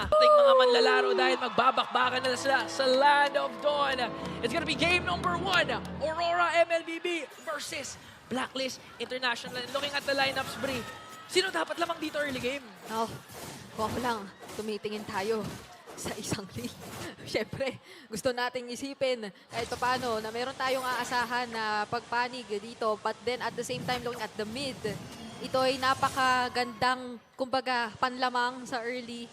na ating mga manlalaro dahil magbabakbakan na sila sa Land of Dawn. It's gonna be game number 1, Aurora MLBB versus Blacklist International. And looking at the lineups, Bri, sino dapat lamang dito early game? Oh, kung ako lang, tumitingin tayo sa isang league. Siyempre, gusto nating isipin kahit paano na meron tayong aasahan na pagpanig dito. But then at the same time, looking at the mid, ito ay napakagandang, kumbaga, panlamang sa early.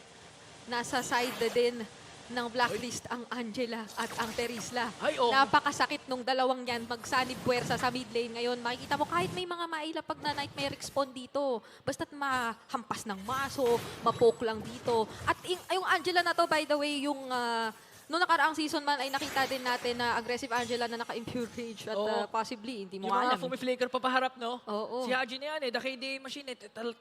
Nasa side din ng Blacklist ang Angela at ang Terisla. Ay, oo. Napakasakit nung dalawang yan magsanib puwersa sa mid lane ngayon. Makikita mo kahit may mga mailapag na Nightmare Spawn dito. Basta't mahampas ng maso, mapoke lang dito. At yung Angela na to, by the way, yung noong nakaraang season man ay nakita din natin na aggressive Angela na naka-impure rage at Oo. possibly, hindi mo Yung mga alam. fumiflaker pa paharap, no? Oo. Si Haji na yan, the KDA machine,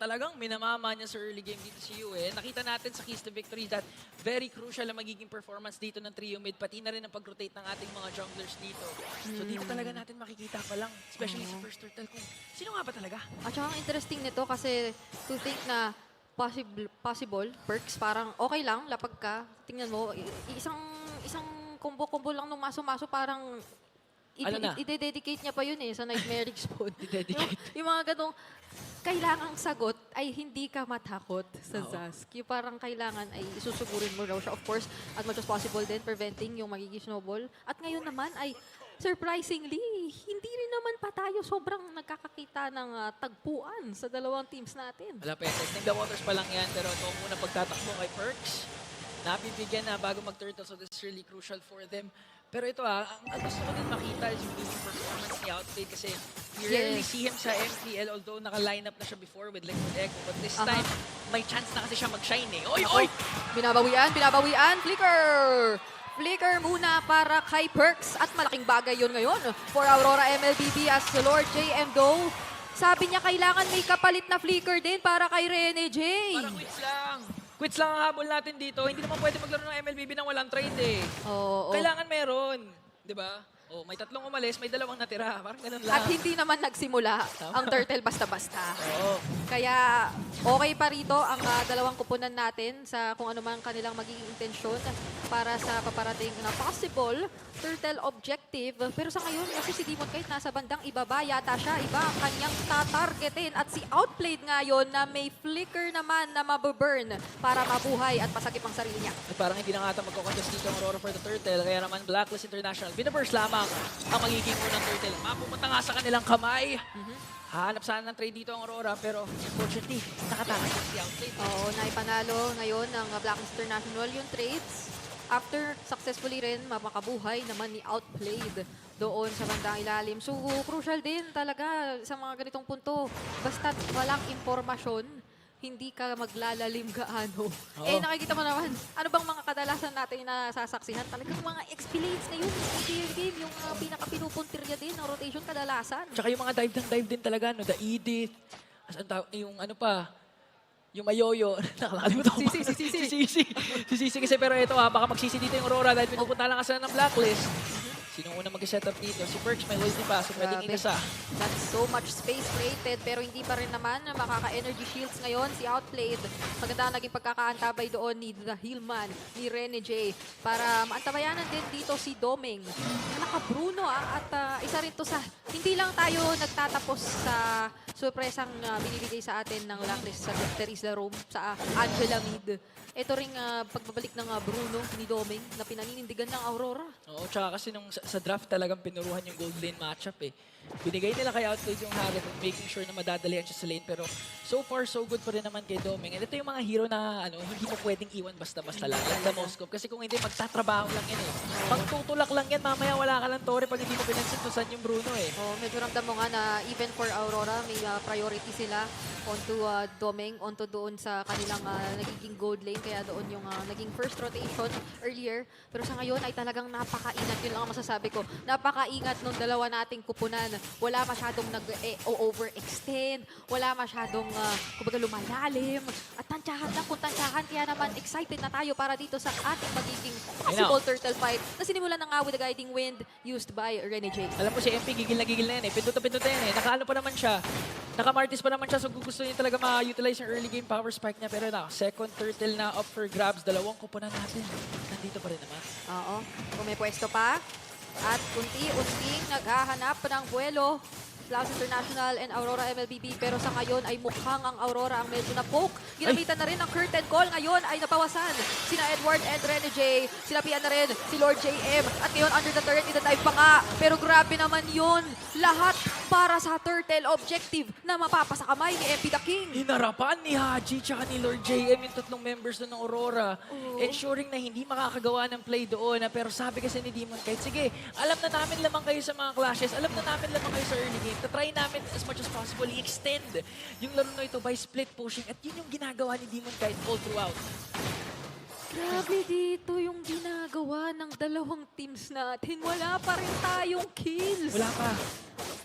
talagang minamama niya sa early game dito si Yue. Nakita natin sa Keys to Victory that very crucial ang magiging performance dito ng trio mid, pati na rin ang pag-rotate ng ating mga junglers dito. So dito talaga natin makikita pa lang, especially sa first turtle, kung sino nga ba talaga? At saka ang interesting nito kasi to think na possible perks, parang okay lang, lapag ka. Tingnan mo, isang combo-combo lang nung maso-maso, parang Ano na? i-dedicate niya pa yun sa Nightmare Spawn. I-dedicate. yung mga ganong, kailangang sagot ay hindi ka matakot sa Oo. Zask. Yung parang kailangan ay isusugurin mo raw siya. Of course, as much as possible din, preventing yung magiging snowball. At ngayon naman ay, surprisingly, hindi rin naman pa tayo sobrang nagkakakita ng tagpuan sa dalawang teams natin. Wala pa yan. Testing the waters pa lang yan, pero ito muna pagtatakbo kay Perks. Napibigyan na bago mag-turtle, so this is really crucial for them. Pero ito ang gusto ko din makita is yung game performance ni Outplay kasi we rarely see him sa MPL, although naka-line up na siya before with Liquid Echo. But this time, may chance na kasi siya mag-shine eh. Oy, oy! Binabawian, Flicker muna para kay Perks at malaking bagay yun ngayon for Aurora MLBB as Lord JM Do. Sabi niya kailangan may kapalit na flicker din para kay Rene J. Parang quits lang. Quits lang ang habol natin dito. Hindi naman pwede maglaro ng MLBB nang walang trade eh. Oo. Kailangan meron. Di ba? Oh, may 3 umalis, may 2 natira. Parang ganun lang. At hindi naman nagsimula ang turtle basta-basta. Oo. Kaya okay pa rito ang dalawang kupunan natin sa kung ano man kanilang magiging intensyon para sa paparating na possible turtle objective. Pero sa ngayon, kasi si Demon kahit nasa bandang ibaba, yata siya, iba ang kanyang tatargetin. At si Outplayed ngayon na may flicker naman na mababurn para mabuhay at pasakip ang sarili niya. At parang hindi na nga ata magkakondest dito ang Aurora for the Turtle. Kaya naman Blacklist International, binaburst lamang ang magiging unang Turtle. Mapupunta nga sa kanilang kamay. Hahanap sana ng trade dito ang Aurora, pero unfortunately, nakatakas si Outplay. Oo, naipanalo ngayon ng Blacklist International yung trades. After successfully rin mapakabuhay naman ni Outplayed doon sa bandang ilalim. So, crucial din talaga sa mga ganitong punto. Basta't walang impormasyon, hindi ka maglalalim gaano. Eh, nakikita mo naman, ano bang mga kadalasan natin na sasaksihan? Talagang mga XP lanes na yun, game, yung pinaka-pinupuntirya din ng rotation kadalasan. Tsaka yung mga dive din talaga, no? The Edith, yung ano pa, yung Mayoyo, nakakalimutan ko. Si Sisi kasi, pero ito baka magsisi dito yung Aurora dahil pinupunta lang kasi ng Blacklist. Sino unang mag-set up dito? Si Perks may ulti pa, so pwedeng Grabe. ingasa. That's so much space created pero hindi pa rin naman makaka-energy shields ngayon si Outplayed. Maganda ang naging pagkakaantabay doon ni The Hillman, ni Rene J. Para maantabayanan din dito si Doming. Naka-Bruno at isa rin to sa, hindi lang tayo nagtatapos sa surpresang binibigay sa atin ng Blacklist sa Terisla Room sa Angela Mid. Ito ring pagbabalik ng Bruno ni Doming na pinaninindigan ng Aurora. Oo, tsaka kasi nung sa draft talagang pinuruhan yung gold lane matchup eh. Binigay nila kay Outplay yung Harem, making sure na madadalihan siya sa lane. Pero so far, so good pa rin naman kay Doming. And ito yung mga hero na hindi mo pwedeng iwan basta-basta lang. Like the Moscow. Kasi kung hindi, magtatrabaho lang yan eh. Pagtutulak lang yan, mamaya wala ka lang tore pag hindi mo pinansintusan yung Bruno eh. Oh, medyo ramdam mo nga na even for Aurora, may priority sila onto Doming, onto doon sa kanilang nagiging gold lane. Kaya doon yung naging first rotation earlier. Pero sa ngayon ay talagang napakaingat. Yun lang ang masasabi ko. Napakaingat nung dalawa nating kupunan. Wala masyadong nag-overextend. Wala masyadong kumbaga lumalalim. At tansyahan lang kung tansyahan. Kaya naman excited na tayo para dito sa ating magiging possible turtle fight na sinimulan na nga with the guiding wind used by Rene J. Alam mo si MP, gigil na yan eh. Pindutan yan eh. Nakaano pa naman siya. Naka-Martis pa naman siya, so gusto niya talaga ma-utilize yung early game power spike niya. Pero second turtle na up for grabs. Dalawang kupunan natin. Nandito pa rin naman. Oo. Kung may pwesto pa. At unti-unting naghahanap ng buwelo. Laos International and Aurora MLBB. Pero sa ngayon ay mukhang ang Aurora ang medyo na-poke. Ginamitan na rin ang curtain call. Ngayon ay napawasan. Sina Edward and Rene J. Sinapian na rin si Lord JM. At ngayon under the turret, ita-dive pa nga. Pero grabe naman yun. Lahat para sa turtle objective na mapapa sa kamay ni MP The King. Hinarapan ni Haji tsaka ni Lord JM yung tatlong members doon ng Aurora. Oo. Ensuring na hindi makakagawa ng play doon. Pero sabi kasi ni Demon Kite, sige, alam na namin lamang kayo sa mga clashes. Alam na namin lamang kayo sa early game. Try namin as much as possible i-extend yung laro na ito by split pushing. At yun yung ginagawa ni Demon Kite all throughout. Grabe dito yung ginagawa ng dalawang teams natin. Wala pa rin tayong kills. Wala pa.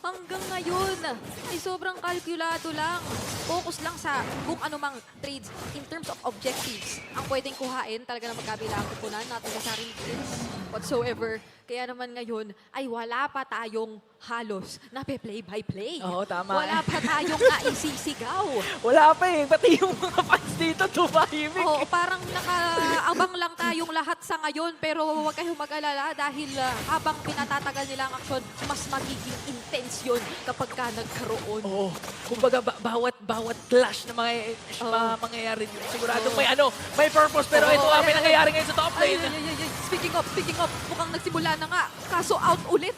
Hanggang ngayon, ay sobrang kalkulado lang. Focus lang sa kung anumang trades in terms of objectives. Ang pwedeng kuhain, talaga na magkabilang kupunan, not necessarily kills whatsoever. Kaya naman ngayon, ay wala pa tayong halos na play by play. Oo, tama. Wala pa tayong naisisigaw. Wala pa eh. Pati yung mga fans dito tumahimik. Oo, parang nakaabang lang tayong lahat sa ngayon, pero huwag kayong mag-alala dahil habang pinatatagal nila ang aksyon, mas magiging intense yun kapag ka nagkaroon. Oo. Kumbaga, bawat clash na mangyayari dito. Sigurado may purpose. Pero ito nga, may nangyayari ngayon sa top Ay, lane. ay, ay, ay. Speaking of, mukhang nagsimula na nga. Kaso out ulit.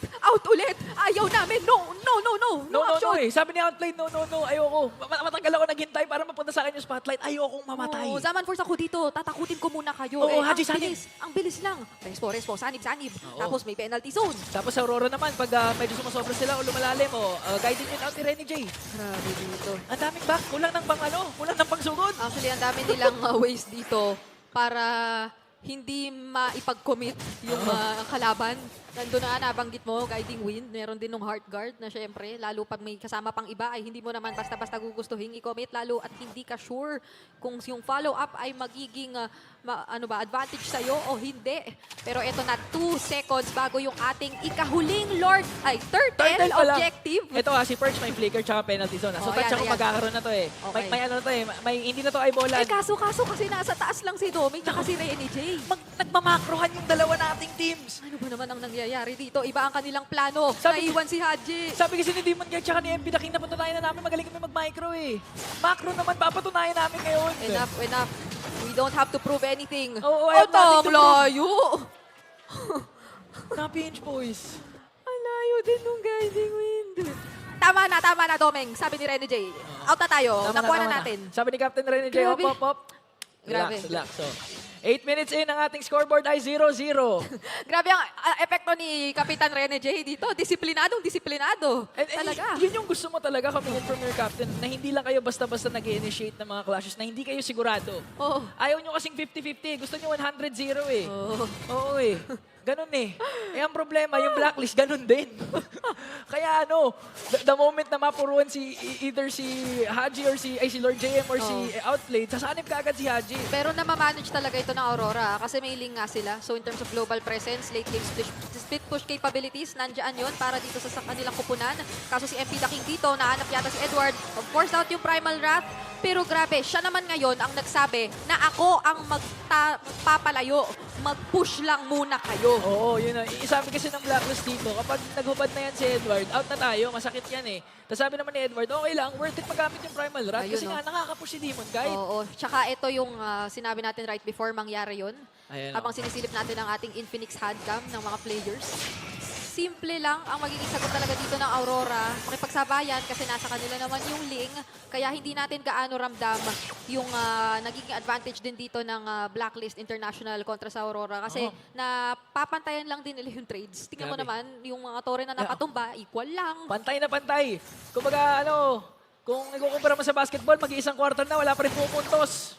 Ayaw namin. No option. eh. Sabi ni Outplay, no. Ayoko. Matagal ako naghintay para mapunta sa akin yung spotlight. Ayokong mamatay. Oo, Zaman Force ako dito. Tatakutin ko muna kayo. Oo, ang Haji, sanib. bilis lang. Respo, sanib. Oo. Tapos may penalty zone. Tapos sa Aurora naman, pag medyo sumasobra sila o lumalalim, guiding yun out ni Renny J. Grabe dito. Ang daming back. Kulang ng kulang ng pangsugod. Actually, ang dami nilang ways dito para hindi maipag-commit yung kalaban. Nandun na nabanggit mo, Guiding Wind. Meron din ng Heart Guard na syempre, lalo pag may kasama pang iba, ay hindi mo naman basta-basta gugustuhin i-commit, lalo at hindi ka sure kung yung follow-up ay magiging advantage sa'yo o hindi. Pero eto na, 2 seconds bago yung ating ikahuling turtle Turtle pa lang. objective. Ito si Perch may flicker tsaka penalty zone. So Oh, touch yan, ako yan. magkakaroon na to eh. Okay. May ano to eh. Hindi na to eyeballan. Kaso kasi nasa taas lang si Domi at si Rene J. Nagmamakrohan yung dalawa nating teams. Ano ba naman ang nangyayari dito? Iba ang kanilang plano. Naiwan si Haji. Sabi kasi ni Demon Kite tsaka ni MP The King, napatunayan na namin magaling kami mag-micro eh. Macro naman, papatunayan namin ngayon. Enough. We don't have to prove anything. Oo, I have nothing to prove. Layo. Na-pinch boys. Ang layo din nung Guiding Wind. Tama na, Domeng. Sabi ni Rene J. Out na tayo. Nakuha na natin. Sabi ni Captain Rene J, Grabe. hop. Grabe. Relax. So, 8 minutes in, ang ating scoreboard ay 0-0. Grabe ang epekto ni Kapitan Rene J dito. Disiplinado. Talaga. Yun yung gusto mo talaga coming in from your captain, na hindi lang kayo basta-basta nag-initiate ng mga clashes, na hindi kayo sigurado. Oo. Ayaw nyo kasing 50-50, gusto nyo 100-0 eh. Oo. Oo eh. Ganun eh. Ang problema, yung blacklist, ganun din. Kaya the moment na mapuruan either si Haji or si Lord JM or si Outplayed, sasanib ka agad si Haji. Pero namamanage talaga ito ng Aurora kasi may link nga sila. So in terms of global presence, late game split push capabilities, nandiyan yun para dito sa kanilang kupunan. Kaso si MP The King dito, nahanap yata si Edward. Of course, out yung Primal Wrath. Pero grabe, siya naman ngayon ang nagsabi na ako ang magpapalayo. Mag-push lang muna kayo. Oo, yun na. Sabi kasi ng blacklist dito, kapag naghubad na yan si Edward, out na tayo, masakit yan eh. Tapos sabi naman ni Edward, okay lang, worth it magamit yung Primal Wrath kasi nga nakakapush si Demon Kite. Oo. Tsaka ito yung sinabi natin right before mangyari yun. Ayan, Habang sinisilip natin ang ating Infinix handcam ng mga players. Simple lang ang magiging sagot talaga dito ng Aurora. Makipagsabayan kasi nasa kanila naman yung Ling. Kaya hindi natin gaano ramdam yung nagiging advantage din dito ng Blacklist International kontra sa Aurora. Kasi napapantayan lang din nila yung trades. Tingnan mo Grabe. naman, yung mga tore na napatumba, equal lang. Pantay na pantay. Kumbaga, kung ikukumpara mo sa basketball, mag-iisang quarter na, wala pa rin pupuntos.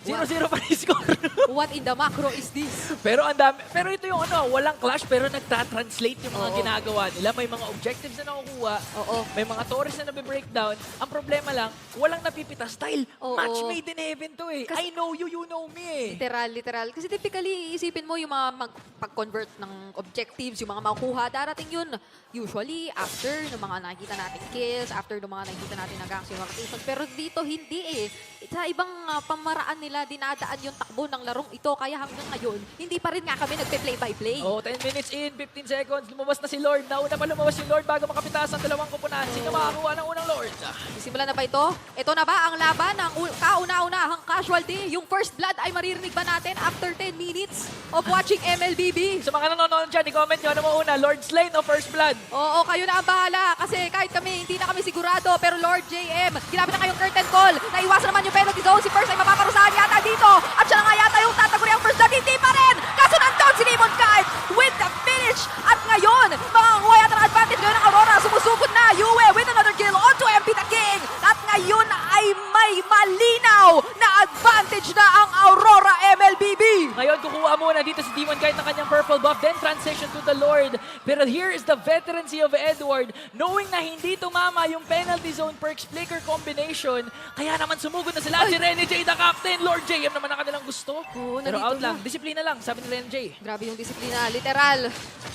0-0 pa rin score. What in the macro is this? Pero ang dami, pero ito yung ano, walang clash pero nagta-translate yung mga Oo. ginagawa nila. May mga objectives na nakukuha, Oo. may mga torres na nabe-breakdown. Ang problema lang, walang napipitas style. Oo. Match made in heaven to eh. Kasi- I know you, you know me eh. Literal. Kasi typically, isipin mo yung mga pag-convert ng objectives, yung mga makukuha, darating yun usually after ng mga nakikita natin kills, after ng mga nakikita natin na gangs yung rotation. Pero dito, hindi eh. Sa ibang pamaraan nila, dinadaan yung takbo ng larong ito. Kaya hanggang ngayon, hindi pa rin nga kami nagpe-play-by-play. Oh, 10 minutes in, 15 seconds, lumabas na si Lord. Nauna pa lumabas yung Lord bago makapitas ang dalawang kupunan. Sino makakuha ng unang Lord? Sisimula na ba ito? Ito na ba ang laban ng kauna-unahang casualty? Yung first blood ay maririnig ba natin after 10 minutes of watching MLBB? Sa mga nanonood dyan, i-comment nyo ano mo una, Lord Slain o First Blood? Oo, kayo na ang bahala. Kasi kahit kami, hindi na kami sigurado. Pero Lord JM, ginamit na kayong curtain call. Naiwasan naman yung penalty zone. Si First ay mapaparusahan yata dito. At siya na nga yata yung tataguri ang first blood. Hindi pa rin. Kaso nandun si Demon Kite with the finish. At ngayon, makakuha yata ng advantage ngayon ng Aurora. Sumusugod na Yue with another kill onto MP the King. At ngayon ay may malinaw na advantage na ang Aurora MLBB. Ngayon, kukuha muna dito si Demon Kite ng kanyang purple buff, then transition to the Lord. Pero here is the veterancy of Edward. Knowing na hindi tumama yung penalty zone perks flicker combination, kaya naman sumugod na sila. Si Rene J, the captain. Lord JM naman ang kanilang gusto. Oo, Pero nandito out lang. na. Disiplina lang, sabi ni Rene J. Grabe yung disiplina. Literal.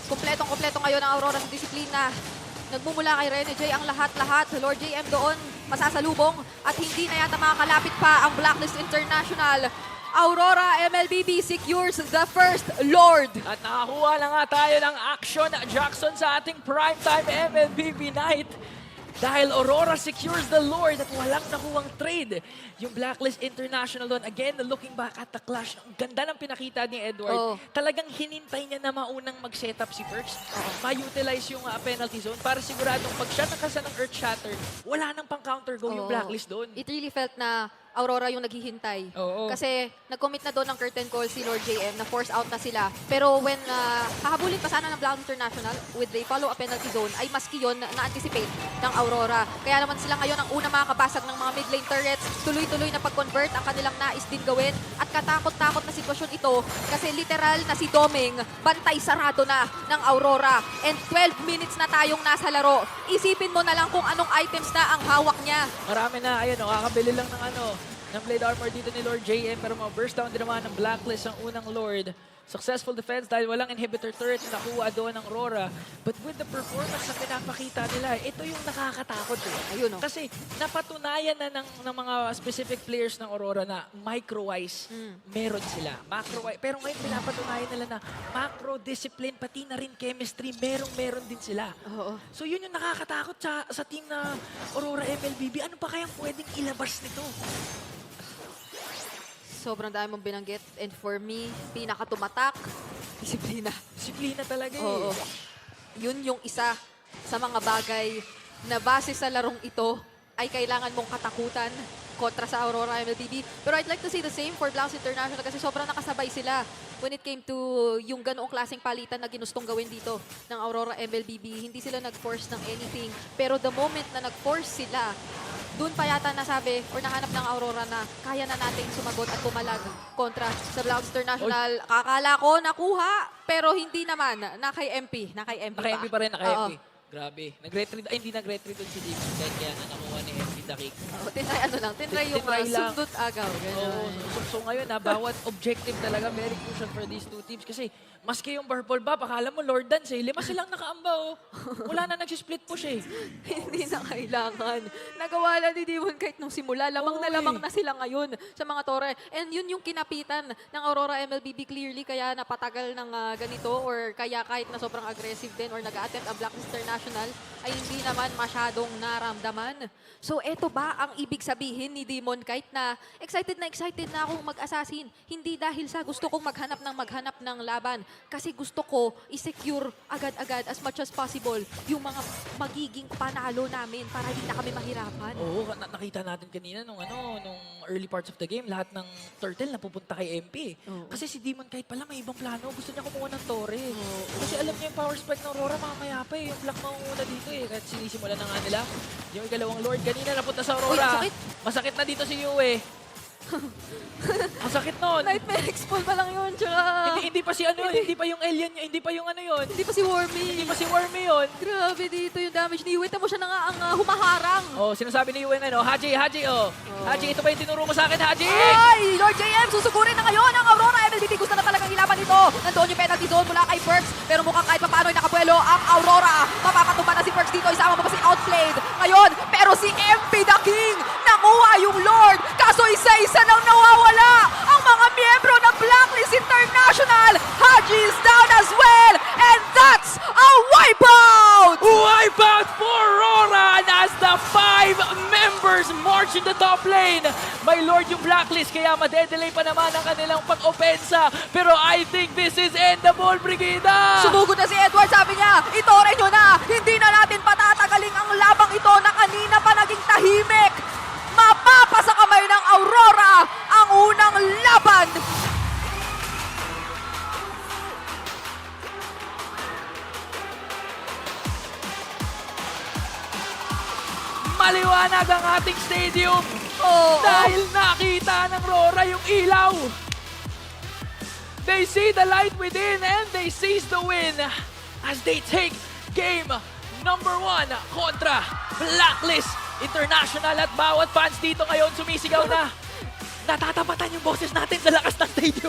Kompletong-kompleto ngayon ang Aurora sa disiplina. Nagmumula kay Rene J ang lahat-lahat. Lord JM doon masasalubong at hindi na yata makakalapit pa ang Blacklist International. Aurora MLBB secures the first Lord. At nakakuha na nga tayo ng action Jackson sa ating primetime MLBB night. Dahil Aurora secures the Lord at walang nakuhang trade. Yung Blacklist International doon, again, looking back at the clash, ang ganda ng pinakita ni Edward. Oo. Talagang hinintay niya na maunang mag-setup si Perks. Ma-utilize yung penalty zone para siguradong pag siya nakasa ng Earth Shatter, wala nang pang-counter go yung Oo. Blacklist doon. It really felt na Aurora yung naghihintay. Oo. Kasi nag-commit na doon ng curtain call si Lord JM na force out na sila. Pero when hahabulin pa sana ng Blacklist International with the follow-up penalty zone, ay maski yun na-anticipate ng Aurora. Kaya naman sila ngayon ang unang makakabasag ng mga mid-lane turrets. Tuloy-tuloy na pag-convert ang kanilang nais din gawin. At katakot-takot na sitwasyon ito kasi literal na si Doming bantay sarado na ng Aurora. And 12 minutes na tayong nasa laro. Isipin mo na lang kung anong items na ang hawak niya. Marami na, ayun, kakabili lang ng blade armor dito ni Lord JM, pero ma-burst down din naman ng Blacklist ang unang Lord. Successful defense dahil walang inhibitor turret na nakuha doon ng Aurora. But with the performance na pinapakita nila, ito yung nakakatakot eh. Ayun, oh. Kasi napatunayan na ng mga specific players ng Aurora na micro-wise, meron sila. Macro-wise, pero ngayon pinapatunayan nila na macro-discipline, pati na rin chemistry, meron din sila. Oo. So yun yung nakakatakot sa team na Aurora MLBB. Ano pa kayang pwedeng ilabas nito? Sobrang dami mong binanggit. And for me, pinakatumatak, disiplina. Disiplina talaga eh. Oo. Yun yung isa sa mga bagay na base sa larong ito ay kailangan mong katakutan kontra sa Aurora MLBB. Pero I'd like to see the same for Blacks International kasi sobrang nakasabay sila when it came to yung ganoong klaseng palitan na ginustong gawin dito ng Aurora MLBB. Hindi sila nag-force ng anything. Pero the moment na nag-force sila, doon pa yata nasabi or nahanap ng Aurora na kaya na nating sumagot at pumalag kontra sa Blacks International. Akala ko nakuha, pero hindi naman. Na kay MP. Na kay MP Naka-MP pa rin, naka-MP. Oo. Grabe. Nag-retreat, ay hindi nag-retreat doon si Demon Kite kaya na nakuha ni MP the kick. Oo, tinry ano lang. Tinry yung Tinry lang. sundot agaw. Ganun. Oo, so ngayon bawat objective talaga very crucial for these two teams kasi maski yung purple buff, akala mo Lord Dance eh, 5 silang nakaamba oh. Wala na nagsisplit push eh. Hindi na kailangan. Nagawa na ni Demon kahit nung simula. Lamang na Oo, lamang eh. na sila ngayon sa mga tore. And yun yung kinapitan ng Aurora MLBB clearly kaya napatagal ng ganito or kaya kahit na sobrang aggressive din or nag-attempt ang Blacklist International ay hindi naman masyadong naramdaman. So eto ba ang ibig sabihin ni Demon Kite na excited na akong mag-assassin? Hindi dahil sa gusto kong maghanap ng laban. Kasi gusto ko i-secure agad-agad as much as possible yung mga magiging panalo namin para hindi na kami mahirapan. Oo, nakita natin kanina nung early parts of the game, lahat ng turtle napupunta kay MP. Oo. Kasi si Demon Kite pala may ibang plano, gusto niya kumuha ng torre. Kasi alam niya yung power spike ng Aurora mamaya pa eh, yung black mauuna dito eh, kahit sinisimulan na nga nila. Yung ikalawang Lord kanina napunta sa Aurora. Uy, sakit. Masakit na dito si Yue. Ang sakit nun. Nightmare X-Ball pa lang yun, tsaka... Hindi pa si ano, hindi pa yung alien, hindi pa yung ano yun. Hindi pa si Wormy. Hindi pa si Wormy yun. Grabe dito yung damage ni Yue. Tamo siya na nga ang humaharang. Oh, sinasabi ni Yuen, ano, Haji, oh. Haji, ito pa yung tinuro mo sa akin, Haji! Ay! Lord JM, susugurin na ngayon ang Aurora. MLBT gusto na talagang ilaban ito. Nandoon yung penalty zone mula kay Perks. Pero mukhang kahit papaano ay nakabuelo ang Aurora. Mapapatumba na si Perks dito. Isama mo pa si Outplayed. Ngayon, pero si MP the King nakuha yung Lord. Kaso isa-isa nang nawawala ang mga miyembro ng Blacklist International. Haji is down as well. And that's a wipeout! Wipeout for Roran as the 5 members march in the top lane. My lord yung blacklist kaya madedelay pa naman ang kanilang pag-opensa. Pero I think this is endable, Brigida! Sumugod na si Edward, sabi niya, itore nyo na, hindi na natin patatagaling ang labang ito na kanina pa naging tahimik. Mapapasa kamay ng Aurora ang unang laban. Maliwanag ang ating stadium Oo. dahil nakita ng Rora yung ilaw. They see the light within and they seize the win as they take game number 1 kontra Blacklist International at bawat fans dito ngayon sumisigaw na natatapatan yung boses natin sa lakas ng stadium.